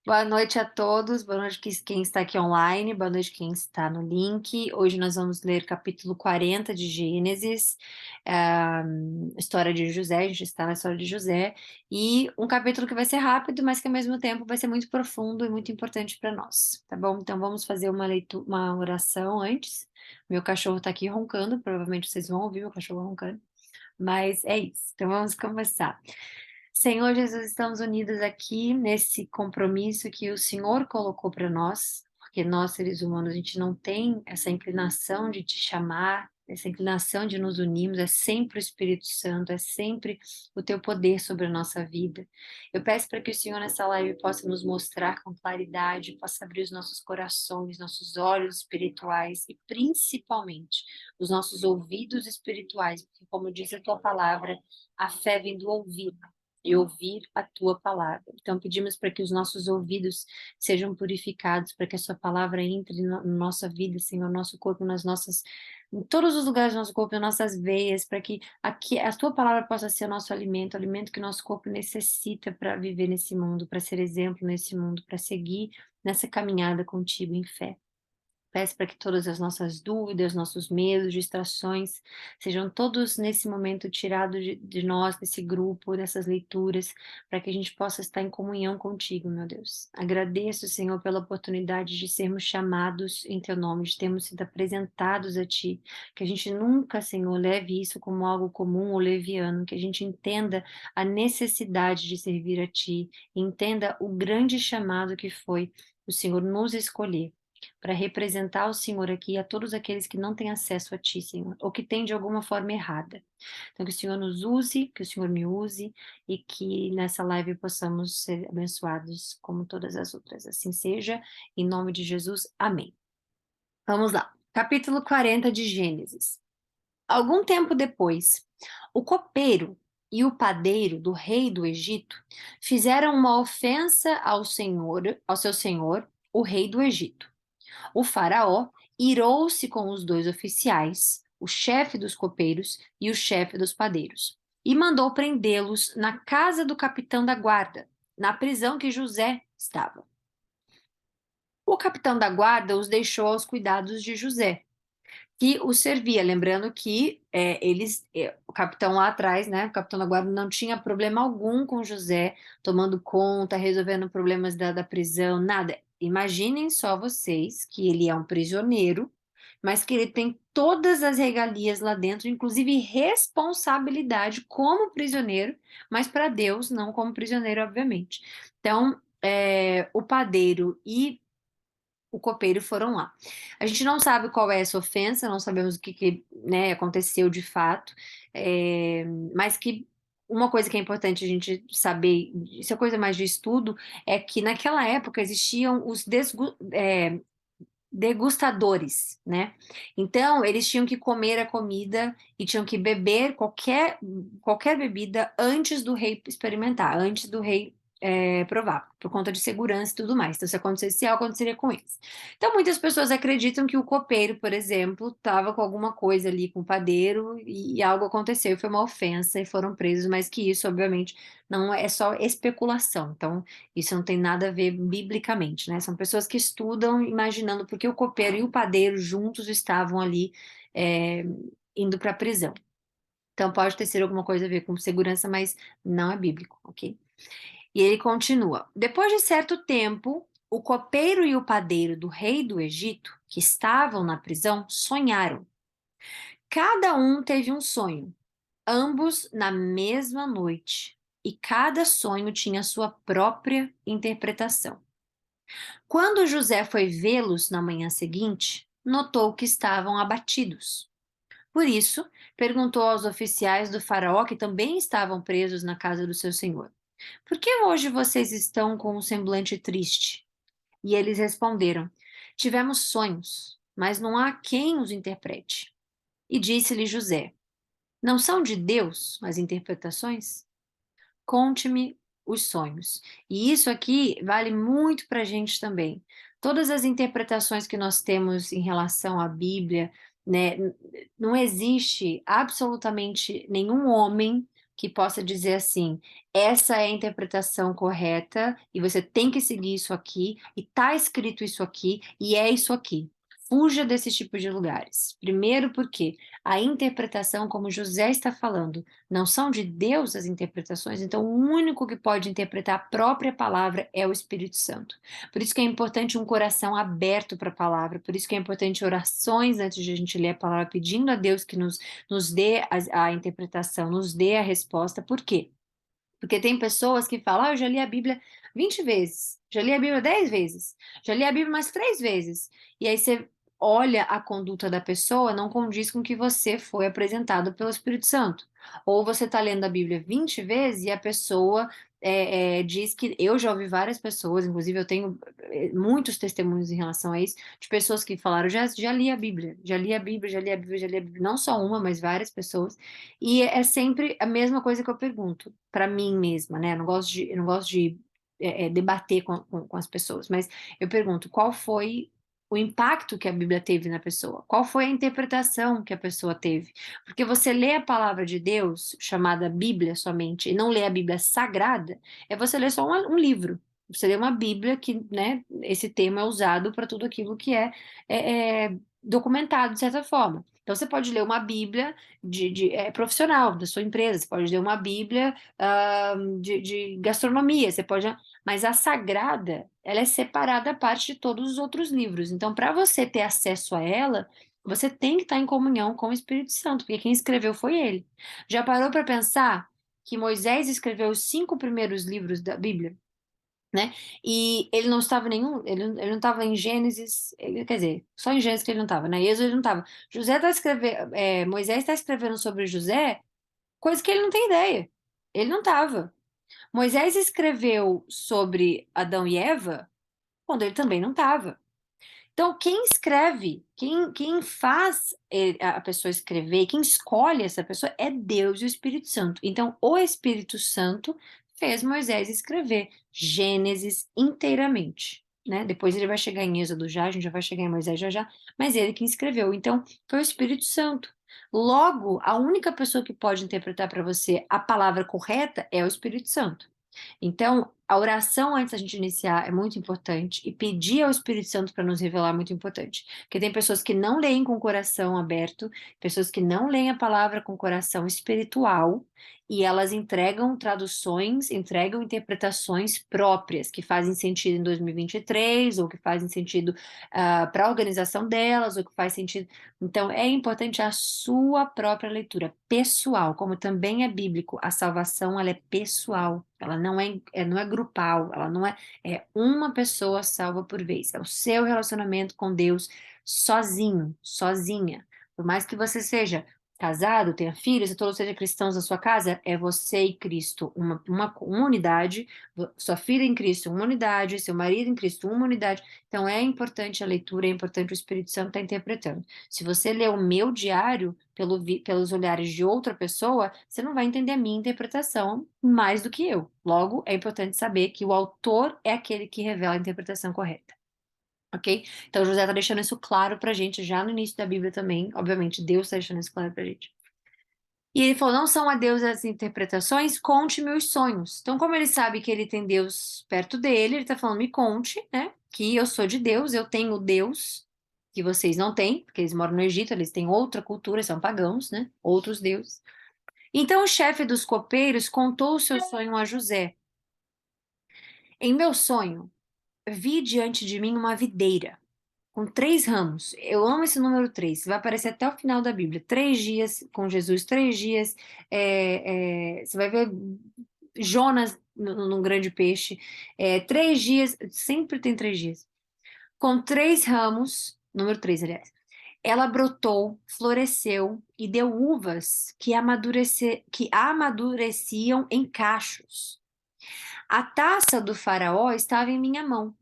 Boa noite a todos, boa noite quem está aqui online, boa noite quem está no link. Hoje nós vamos ler capítulo 40 de Gênesis, história de José, a gente está na história de José, e um capítulo que vai ser rápido, mas que ao mesmo tempo vai ser muito profundo e muito importante para nós, tá bom? Então vamos fazer uma leitura, uma oração antes. Meu cachorro está aqui roncando, provavelmente vocês vão ouvir meu cachorro roncando, mas é isso, então vamos começar. Senhor Jesus, estamos unidos aqui nesse compromisso que o Senhor colocou para nós, porque nós, seres humanos, a gente não tem essa inclinação de te chamar, essa inclinação de nos unirmos, é sempre o Espírito Santo, é sempre o teu poder sobre a nossa vida. Eu peço para que o Senhor nessa live possa nos mostrar com claridade, possa abrir os nossos corações, nossos olhos espirituais e principalmente os nossos ouvidos espirituais, porque como diz a tua palavra, a fé vem do ouvir e ouvir a tua palavra. Então, pedimos para que os nossos ouvidos sejam purificados, para que a sua palavra entre na nossa vida, Senhor, no nosso corpo, em todos os lugares do nosso corpo, nas nossas veias, para que aqui a tua palavra possa ser o nosso alimento, o alimento que nosso corpo necessita para viver nesse mundo, para ser exemplo nesse mundo, para seguir nessa caminhada contigo em fé. Peço para que todas as nossas dúvidas, nossos medos, distrações, sejam todos nesse momento tirados de nós, desse grupo, dessas leituras, para que a gente possa estar em comunhão contigo, meu Deus. Agradeço, Senhor, pela oportunidade de sermos chamados em teu nome, de termos sido apresentados a ti, que a gente nunca, Senhor, leve isso como algo comum ou leviano, que a gente entenda a necessidade de servir a ti, entenda o grande chamado que foi o Senhor nos escolher para representar o Senhor aqui a todos aqueles que não têm acesso a Ti, Senhor, ou que têm de alguma forma errada. Então, que o Senhor nos use, que o Senhor me use e que nessa live possamos ser abençoados como todas as outras. Assim seja, em nome de Jesus. Amém. Vamos lá. Capítulo 40 de Gênesis. Algum tempo depois, o copeiro e o padeiro do rei do Egito fizeram uma ofensa ao seu senhor, o rei do Egito. O faraó irou-se com os dois oficiais, o chefe dos copeiros e o chefe dos padeiros, e mandou prendê-los na casa do capitão da guarda, na prisão que José estava. O capitão da guarda os deixou aos cuidados de José, que os servia, lembrando que o capitão lá atrás, né, o capitão da guarda não tinha problema algum com José, tomando conta, resolvendo problemas da prisão, nada. Imaginem só vocês que ele é um prisioneiro, mas que ele tem todas as regalias lá dentro, inclusive responsabilidade como prisioneiro, mas para Deus, não como prisioneiro, obviamente. Então, o padeiro e o copeiro foram lá. A gente não sabe qual é essa ofensa, não sabemos o que, né, aconteceu de fato, mas que uma coisa que é importante a gente saber, isso é coisa mais de estudo, é que naquela época existiam os degustadores, né? Então, eles tinham que comer a comida e tinham que beber qualquer bebida antes do rei experimentar, antes do rei provar, por conta de segurança e tudo mais. Então, se acontecesse algo, aconteceria com eles. Então, muitas pessoas acreditam que o copeiro, por exemplo, estava com alguma coisa ali com o padeiro e algo aconteceu, foi uma ofensa e foram presos, mas que isso, obviamente, não é só especulação. Então, isso não tem nada a ver biblicamente, né? São pessoas que estudam imaginando porque o copeiro e o padeiro juntos estavam ali é, indo para a prisão. Então pode ter sido alguma coisa a ver com segurança, mas não é bíblico, ok? E ele continua: depois de certo tempo, o copeiro e o padeiro do rei do Egito, que estavam na prisão, sonharam. Cada um teve um sonho, ambos na mesma noite, e cada sonho tinha sua própria interpretação. Quando José foi vê-los na manhã seguinte, notou que estavam abatidos. Por isso, perguntou aos oficiais do faraó que também estavam presos na casa do seu senhor: por que hoje vocês estão com um semblante triste? E eles responderam: tivemos sonhos, mas não há quem os interprete. E disse-lhe José: não são de Deus as interpretações? Conte-me os sonhos. E isso aqui vale muito para a gente também. Todas as interpretações que nós temos em relação à Bíblia, né, não existe absolutamente nenhum homem que possa dizer assim: essa é a interpretação correta e você tem que seguir isso aqui, e tá escrito isso aqui, e é isso aqui. Fuja desse tipo de lugares. Primeiro, porque a interpretação, como José está falando, não são de Deus as interpretações, então o único que pode interpretar a própria palavra é o Espírito Santo. Por isso que é importante um coração aberto para a palavra, por isso que é importante orações antes de a gente ler a palavra, pedindo a Deus que nos dê a interpretação, nos dê a resposta. Por quê? Porque tem pessoas que falam, eu já li a Bíblia 20 vezes, já li a Bíblia 10 vezes, já li a Bíblia mais 3 vezes. E aí você olha a conduta da pessoa, não condiz com o que você foi apresentado pelo Espírito Santo. Ou você está lendo a Bíblia 20 vezes e a pessoa diz que... Eu já ouvi várias pessoas, inclusive eu tenho muitos testemunhos em relação a isso, de pessoas que falaram, já li a Bíblia, já li a Bíblia, já li a Bíblia, já li a Bíblia, não só uma, mas várias pessoas. E é sempre a mesma coisa que eu pergunto para mim mesma, né? Eu não gosto de debater com as pessoas, mas eu pergunto qual foi o impacto que a Bíblia teve na pessoa, qual foi a interpretação que a pessoa teve. Porque você lê a palavra de Deus, chamada Bíblia somente, e não lê a Bíblia sagrada, é você ler só um livro. Você lê uma Bíblia que, né, esse termo é usado para tudo aquilo que documentado de certa forma. Então, você pode ler uma Bíblia profissional da sua empresa, você pode ler uma Bíblia de gastronomia, você pode, mas a sagrada, ela é separada à parte de todos os outros livros. Então, para você ter acesso a ela, você tem que estar em comunhão com o Espírito Santo, porque quem escreveu foi ele. Já parou para pensar que Moisés escreveu os 5 primeiros livros da Bíblia? Né? E ele não estava ele não estava em Gênesis, quer dizer, só em Gênesis que ele não estava, né? Êxodo ele não estava. Moisés está escrevendo sobre José, coisa que ele não tem ideia. Ele não estava. Moisés escreveu sobre Adão e Eva quando ele também não estava. Então, quem escreve, quem faz a pessoa escrever, quem escolhe essa pessoa é Deus e o Espírito Santo. Então, o Espírito Santo fez Moisés escrever Gênesis inteiramente, né? Depois ele vai chegar em Êxodo já, a gente já vai chegar em Moisés já já, mas ele quem escreveu. Então, foi o Espírito Santo. Logo, a única pessoa que pode interpretar para você a palavra correta é o Espírito Santo. Então, a oração antes da gente iniciar é muito importante e pedir ao Espírito Santo para nos revelar é muito importante. Porque tem pessoas que não leem com o coração aberto, pessoas que não leem a palavra com o coração espiritual e elas entregam traduções, entregam interpretações próprias que fazem sentido em 2023 ou que fazem sentido para a organização delas ou que faz sentido. Então, é importante a sua própria leitura pessoal, como também é bíblico. A salvação, ela é pessoal, ela não é grupal, ela não é uma pessoa salva por vez. É o seu relacionamento com Deus sozinho, sozinha. Por mais que você seja casado, tenha filhos e todos sejam cristãos na sua casa, é você e Cristo, uma unidade, sua filha em Cristo, uma unidade, seu marido em Cristo, uma unidade. Então é importante a leitura, é importante o Espírito Santo estar interpretando. Se você ler o meu diário pelos olhares de outra pessoa, você não vai entender a minha interpretação mais do que eu. Logo, é importante saber que o autor é aquele que revela a interpretação correta. Ok? Então, José está deixando isso claro pra gente já no início da Bíblia também. Obviamente, Deus está deixando isso claro pra gente. E ele falou: não são a Deus as interpretações, conte-me os sonhos. Então, como ele sabe que ele tem Deus perto dele, ele está falando: me conte, né? Que eu sou de Deus, eu tenho Deus que vocês não têm, porque eles moram no Egito, eles têm outra cultura, são pagãos, né? Outros deuses. Então, o chefe dos copeiros contou o seu sonho a José. Em meu sonho, vi diante de mim uma videira com 3 ramos. Eu amo esse número 3. Vai aparecer até o final da Bíblia. 3 dias com Jesus, 3 dias. Você vai ver Jonas num grande peixe. 3 dias, sempre tem 3 dias. Com 3 ramos, número 3, aliás. Ela brotou, floresceu e deu uvas que amadureciam em cachos. A taça do faraó estava em minha mão.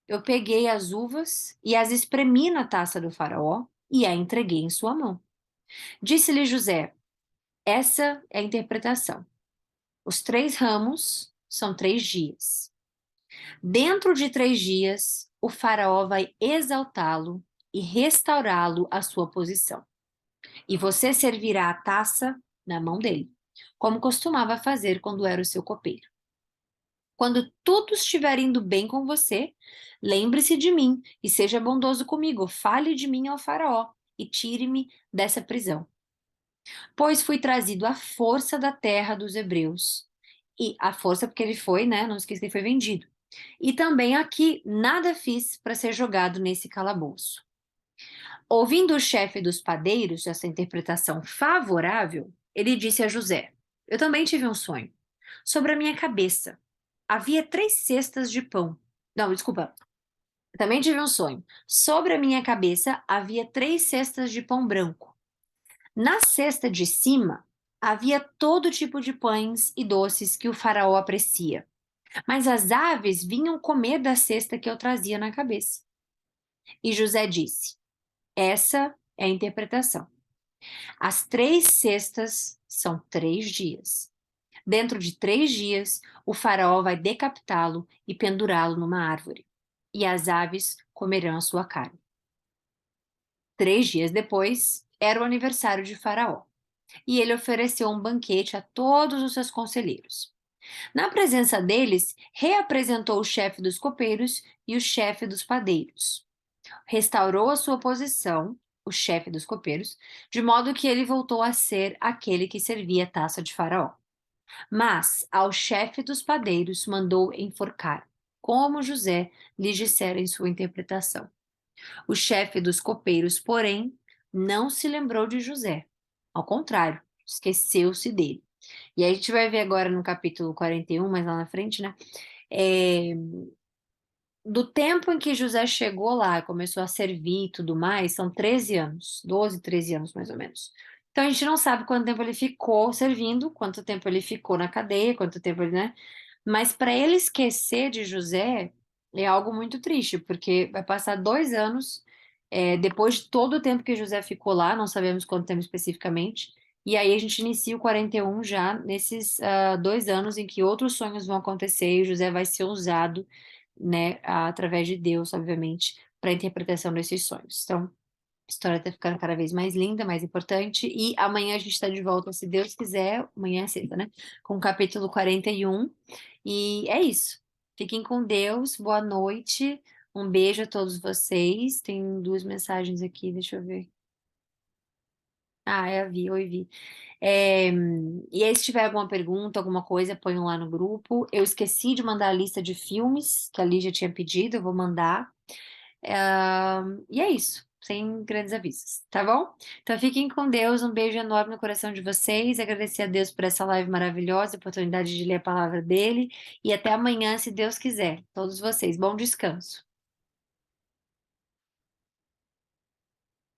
Eu peguei as uvas e as espremi na taça do faraó e a entreguei em sua mão. Disse-lhe José: essa é a interpretação. Os 3 ramos são 3 dias. Dentro de 3 dias, o faraó vai exaltá-lo e restaurá-lo à sua posição. E você servirá a taça na mão dele. como costumava fazer quando era o seu copeiro. Quando tudo estiver indo bem com você, lembre-se de mim e seja bondoso comigo. Fale de mim ao Faraó e tire-me dessa prisão. Pois fui trazido à força da terra dos hebreus. E a força porque ele foi, né? Não esqueça que ele foi vendido. E também aqui nada fiz para ser jogado nesse calabouço. Ouvindo o chefe dos padeiros essa interpretação favorável, ele disse a José: Eu também tive um sonho. Sobre a minha cabeça havia 3 cestas de pão. Não, desculpa. Eu também tive um sonho. Sobre a minha cabeça havia 3 cestas de pão branco. Na cesta de cima havia todo tipo de pães e doces que o faraó aprecia. Mas as aves vinham comer da cesta que eu trazia na cabeça. E José disse: Essa é a interpretação. As 3 cestas são 3 dias. Dentro de 3 dias, o faraó vai decapitá-lo e pendurá-lo numa árvore. E as aves comerão a sua carne. 3 dias depois, era o aniversário de Faraó. E ele ofereceu um banquete a todos os seus conselheiros. Na presença deles, reapresentou o chefe dos copeiros e o chefe dos padeiros. Restaurou a sua posição, o chefe dos copeiros, de modo que ele voltou a ser aquele que servia a taça de Faraó. Mas ao chefe dos padeiros mandou enforcar, como José lhes dissera em sua interpretação. O chefe dos copeiros, porém, não se lembrou de José. Ao contrário, esqueceu-se dele. E aí a gente vai ver agora no capítulo 41, mais lá na frente, né? É, do tempo em que José chegou lá, começou a servir e tudo mais, são 13 anos, 12, 13 anos mais ou menos. Então a gente não sabe quanto tempo ele ficou servindo, quanto tempo ele ficou na cadeia, quanto tempo ele, né? Mas para ele esquecer de José é algo muito triste, porque vai passar 2 anos, depois de todo o tempo que José ficou lá, não sabemos quanto tempo especificamente, e aí a gente inicia o 41 já nesses 2 anos em que outros sonhos vão acontecer e José vai ser usado, né, através de Deus, obviamente, para a interpretação desses sonhos. Então, a história está ficando cada vez mais linda, mais importante, e amanhã a gente está de volta, se Deus quiser, amanhã é sexta, né? Com o capítulo 41. E é isso. Fiquem com Deus, boa noite, um beijo a todos vocês. Tem 2 mensagens aqui, deixa eu ver. Ah, é a Vi, oi, Vi. E aí, se tiver alguma pergunta, alguma coisa, ponham lá no grupo. Eu esqueci de mandar a lista de filmes que a Lígia tinha pedido, eu vou mandar. E é isso, sem grandes avisos, tá bom? Então fiquem com Deus, um beijo enorme no coração de vocês. Agradecer a Deus por essa live maravilhosa, a oportunidade de ler a palavra dele. E até amanhã, se Deus quiser. Todos vocês, bom descanso.